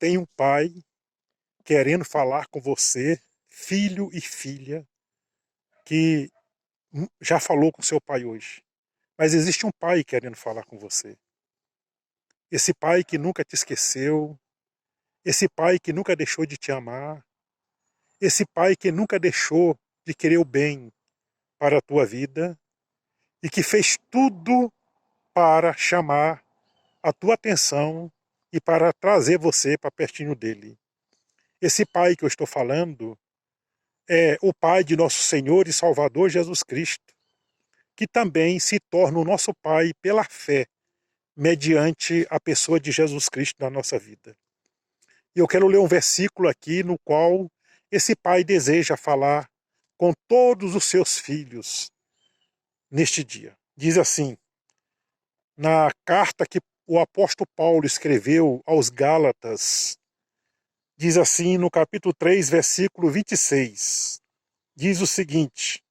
tem um pai querendo falar com você, filho e filha, que já falou com seu pai hoje. Mas existe um pai querendo falar com você. Esse pai que nunca te esqueceu, esse pai que nunca deixou de te amar, esse pai que nunca deixou de querer o bem para a tua vida e que fez tudo para chamar a tua atenção e para trazer você para pertinho dele. Esse pai que eu estou falando é o pai de nosso Senhor e Salvador Jesus Cristo, que também se torna o nosso pai pela fé, mediante a pessoa de Jesus Cristo na nossa vida. E eu quero ler um versículo aqui no qual esse pai deseja falar com todos os seus filhos neste dia. Diz assim, na carta que o apóstolo Paulo escreveu aos Gálatas, diz assim no capítulo 3, versículo 26, diz o seguinte: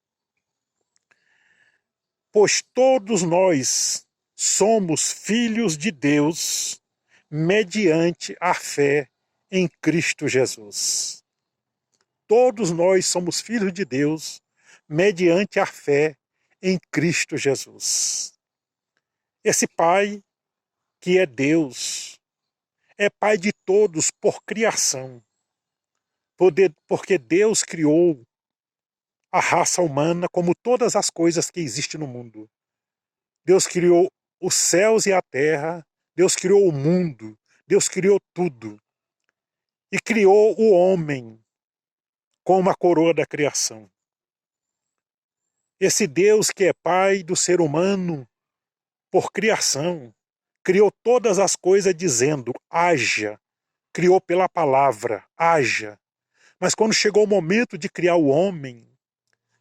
pois todos nós somos filhos de Deus mediante a fé em Cristo Jesus. Todos nós somos filhos de Deus mediante a fé em Cristo Jesus. Esse Pai, que é Deus, é Pai de todos por criação, porque Deus criou a raça humana como todas as coisas que existem no mundo. Deus criou os céus e a terra, Deus criou o mundo, Deus criou tudo. E criou o homem com uma coroa da criação. Esse Deus que é Pai do ser humano por criação, criou todas as coisas dizendo, haja. Criou pela palavra, haja. Mas quando chegou o momento de criar o homem,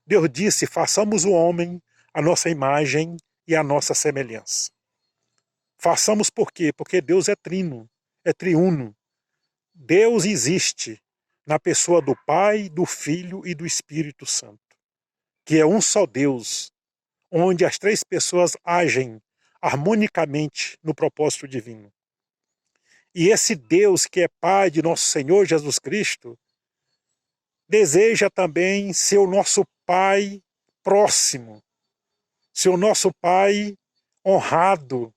Deus disse, façamos o homem a nossa imagem e a nossa semelhança. Façamos por quê? Porque Deus é trino, é triuno. Deus existe na pessoa do Pai, do Filho e do Espírito Santo, que é um só Deus, onde as três pessoas agem harmonicamente no propósito divino. E esse Deus que é Pai de nosso Senhor Jesus Cristo, deseja também ser o nosso Pai próximo, ser o nosso Pai honrado,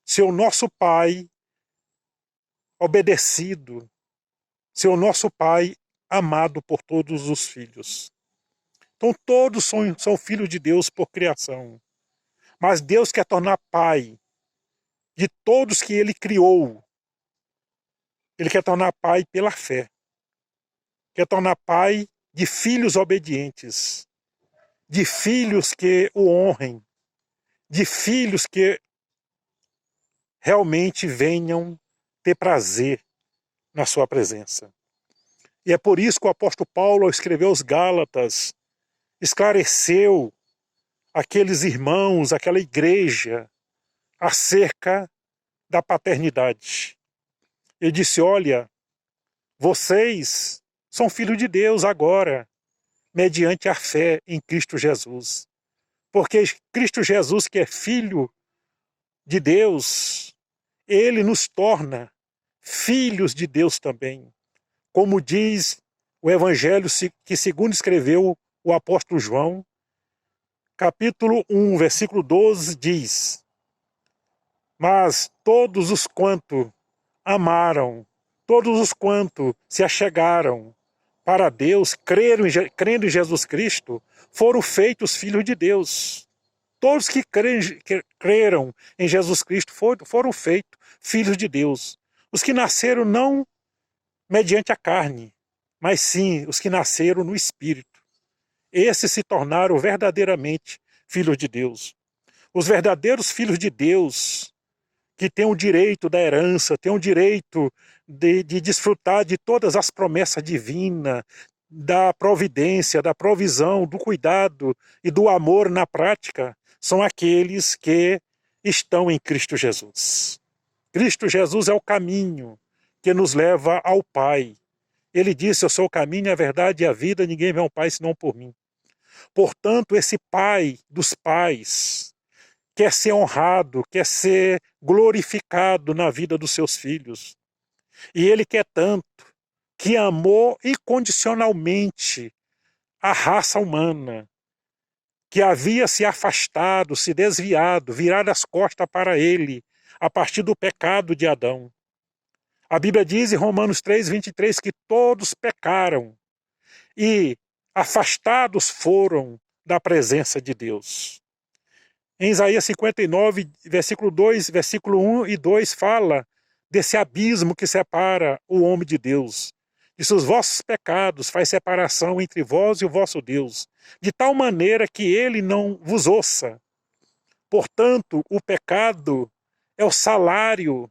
ser o nosso Pai obedecido, ser o nosso Pai amado por todos os filhos. Então todos são filhos de Deus por criação. Mas Deus quer tornar Pai de todos que Ele criou. Ele quer tornar Pai pela fé. Quer tornar Pai de filhos obedientes, de filhos que o honrem, de filhos que realmente venham ter prazer na sua presença. E é por isso que o apóstolo Paulo, ao escrever aos Gálatas, esclareceu aqueles irmãos, aquela igreja, acerca da paternidade. Ele disse, olha, vocês são filhos de Deus agora, mediante a fé em Cristo Jesus. Porque Cristo Jesus, que é filho de Deus, ele nos torna filhos de Deus também. Como diz o Evangelho que segundo escreveu o apóstolo João, capítulo 1, versículo 12, diz, mas todos os quanto amaram, todos os quanto se achegaram para Deus, crendo em Jesus Cristo, foram feitos filhos de Deus. Todos que creram em Jesus Cristo foram feitos filhos de Deus. Os que nasceram não mediante a carne, mas sim os que nasceram no Espírito. Esses se tornaram verdadeiramente filhos de Deus. Os verdadeiros filhos de Deus, que têm o direito da herança, têm o direito de desfrutar de todas as promessas divinas, da providência, da provisão, do cuidado e do amor na prática, são aqueles que estão em Cristo Jesus. Cristo Jesus é o caminho que nos leva ao Pai. Ele disse, eu sou o caminho, a verdade e a vida, ninguém vê ao Pai senão por mim. Portanto, esse Pai dos pais quer ser honrado, quer ser glorificado na vida dos seus filhos. E ele quer tanto que amou incondicionalmente a raça humana, que havia se afastado, se desviado, virado as costas para ele, a partir do pecado de Adão. A Bíblia diz em Romanos 3:23 que todos pecaram e afastados foram da presença de Deus. Em Isaías 59, versículo 2, versículo 1 e 2 fala desse abismo que separa o homem de Deus. Diz: os vossos pecados faz separação entre vós e o vosso Deus, de tal maneira que ele não vos ouça. Portanto, o pecado é o salário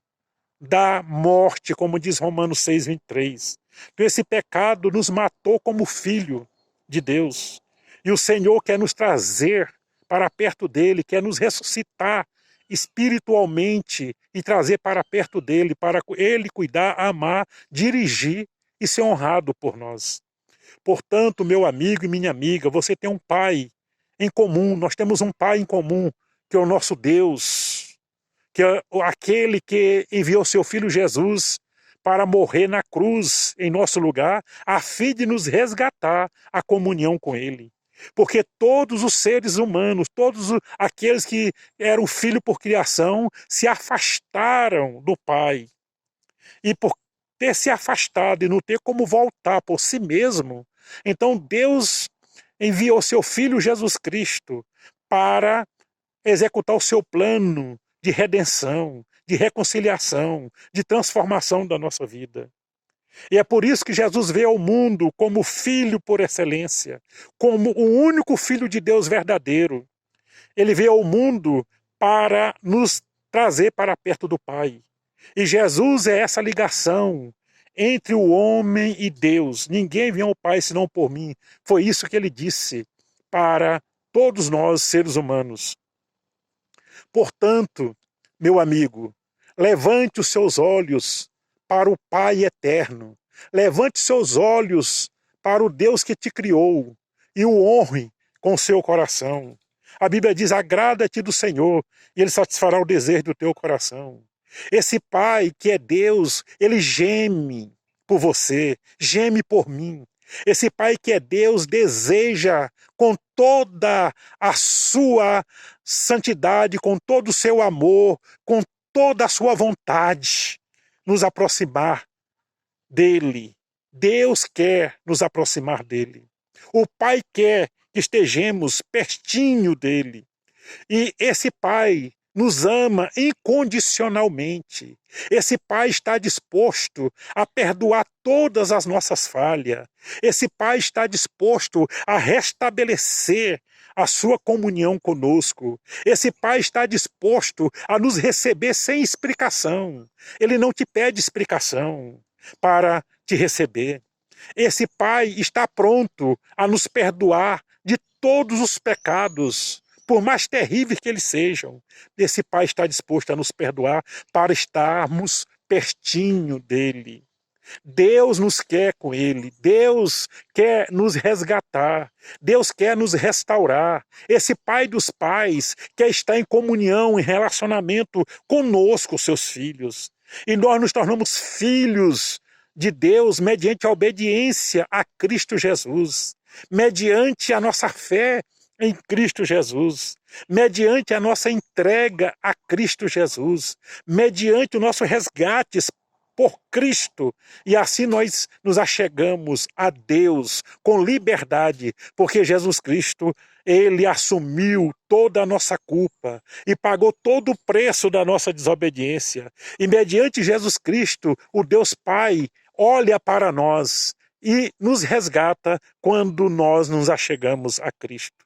da morte, como diz Romanos 6:23. Então esse pecado nos matou como filho de Deus. E o Senhor quer nos trazer para perto dele, quer nos ressuscitar espiritualmente e trazer para perto dele, para ele cuidar, amar, dirigir e ser honrado por nós. Portanto, meu amigo e minha amiga, você tem um pai em comum, nós temos um pai em comum, que é o nosso Deus, que é aquele que enviou seu filho Jesus para morrer na cruz em nosso lugar, a fim de nos resgatar a comunhão com ele. Porque todos os seres humanos, todos aqueles que eram filho por criação, se afastaram do Pai. E por ter se afastado e não ter como voltar por si mesmo, então Deus enviou seu Filho Jesus Cristo para executar o seu plano de redenção, de reconciliação, de transformação da nossa vida. E é por isso que Jesus veio ao mundo como filho por excelência, como o único filho de Deus verdadeiro. Ele veio ao mundo para nos trazer para perto do Pai. E Jesus é essa ligação entre o homem e Deus. Ninguém vem ao Pai senão por mim. Foi isso que ele disse para todos nós, seres humanos. Portanto, meu amigo, levante os seus olhos para o Pai eterno. Levante seus olhos para o Deus que te criou e o honre com seu coração. A Bíblia diz: agrada-te do Senhor e ele satisfará o desejo do teu coração. Esse Pai que é Deus, ele geme por você, geme por mim. Esse Pai que é Deus deseja com toda a sua santidade, com todo o seu amor, com toda a sua vontade, nos aproximar dele. Deus quer nos aproximar dele. O Pai quer que estejamos pertinho dele. E esse Pai nos ama incondicionalmente. Esse Pai está disposto a perdoar todas as nossas falhas. Esse Pai está disposto a restabelecer a sua comunhão conosco. Esse Pai está disposto a nos receber sem explicação. Ele não te pede explicação para te receber. Esse Pai está pronto a nos perdoar de todos os pecados, por mais terríveis que eles sejam. Esse Pai está disposto a nos perdoar para estarmos pertinho dele. Deus nos quer com ele, Deus quer nos resgatar, Deus quer nos restaurar. Esse Pai dos pais quer estar em comunhão, em relacionamento conosco, seus filhos. E nós nos tornamos filhos de Deus mediante a obediência a Cristo Jesus, mediante a nossa fé em Cristo Jesus, mediante a nossa entrega a Cristo Jesus, mediante o nosso resgate por Cristo, e assim nós nos achegamos a Deus com liberdade, porque Jesus Cristo, ele assumiu toda a nossa culpa e pagou todo o preço da nossa desobediência. E mediante Jesus Cristo, o Deus Pai olha para nós e nos resgata quando nós nos achegamos a Cristo.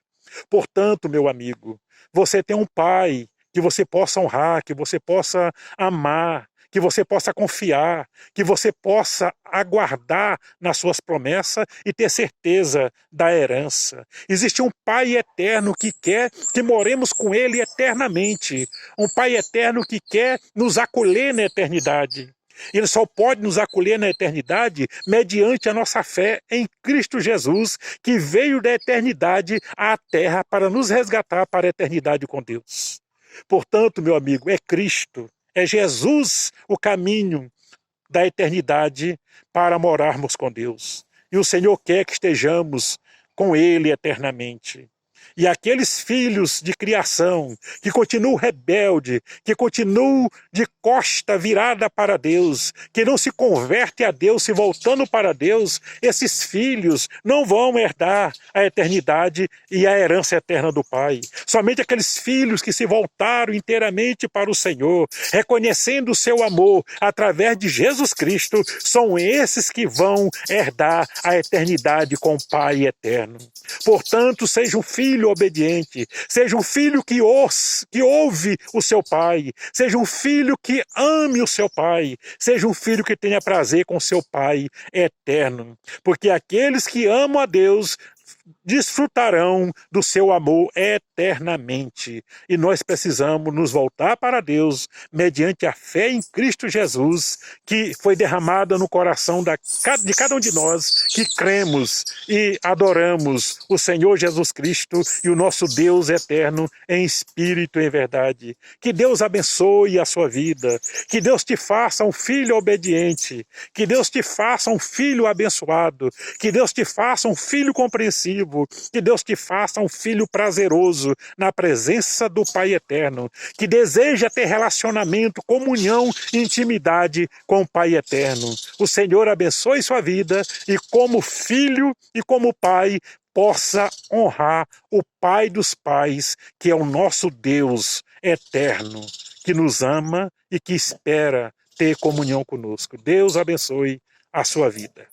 Portanto, meu amigo, você tem um Pai que você possa honrar, que você possa amar, que você possa confiar, que você possa aguardar nas suas promessas e ter certeza da herança. Existe um Pai eterno que quer que moremos com Ele eternamente. Um Pai eterno que quer nos acolher na eternidade. Ele só pode nos acolher na eternidade mediante a nossa fé em Cristo Jesus, que veio da eternidade à terra para nos resgatar para a eternidade com Deus. Portanto, meu amigo, é Cristo, é Jesus o caminho da eternidade para morarmos com Deus. E o Senhor quer que estejamos com Ele eternamente. E aqueles filhos de criação que continuam rebelde, que continuam de costa virada para Deus, que não se converte a Deus, se voltando para Deus, esses filhos não vão herdar a eternidade e a herança eterna do Pai. Somente aqueles filhos que se voltaram inteiramente para o Senhor, reconhecendo o seu amor através de Jesus Cristo, são esses que vão herdar a eternidade com o Pai eterno. Portanto, seja um filho obediente, seja um filho que ouve o seu pai, seja um filho que ame o seu pai, seja um filho que tenha prazer com o seu pai eterno. Porque aqueles que amam a Deus desfrutarão do seu amor eternamente. E nós precisamos nos voltar para Deus mediante a fé em Cristo Jesus, que foi derramada no coração de cada um de nós que cremos e adoramos o Senhor Jesus Cristo e o nosso Deus eterno em espírito e em verdade. Que Deus abençoe a sua vida, que Deus te faça um filho obediente, que Deus te faça um filho abençoado, que Deus te faça um filho compreensivo, que Deus te faça um filho prazeroso na presença do Pai eterno, que deseja ter relacionamento, comunhão e intimidade com o Pai eterno. O Senhor abençoe sua vida e como filho e como pai possa honrar o Pai dos pais, que é o nosso Deus eterno, que nos ama e que espera ter comunhão conosco. Deus abençoe a sua vida.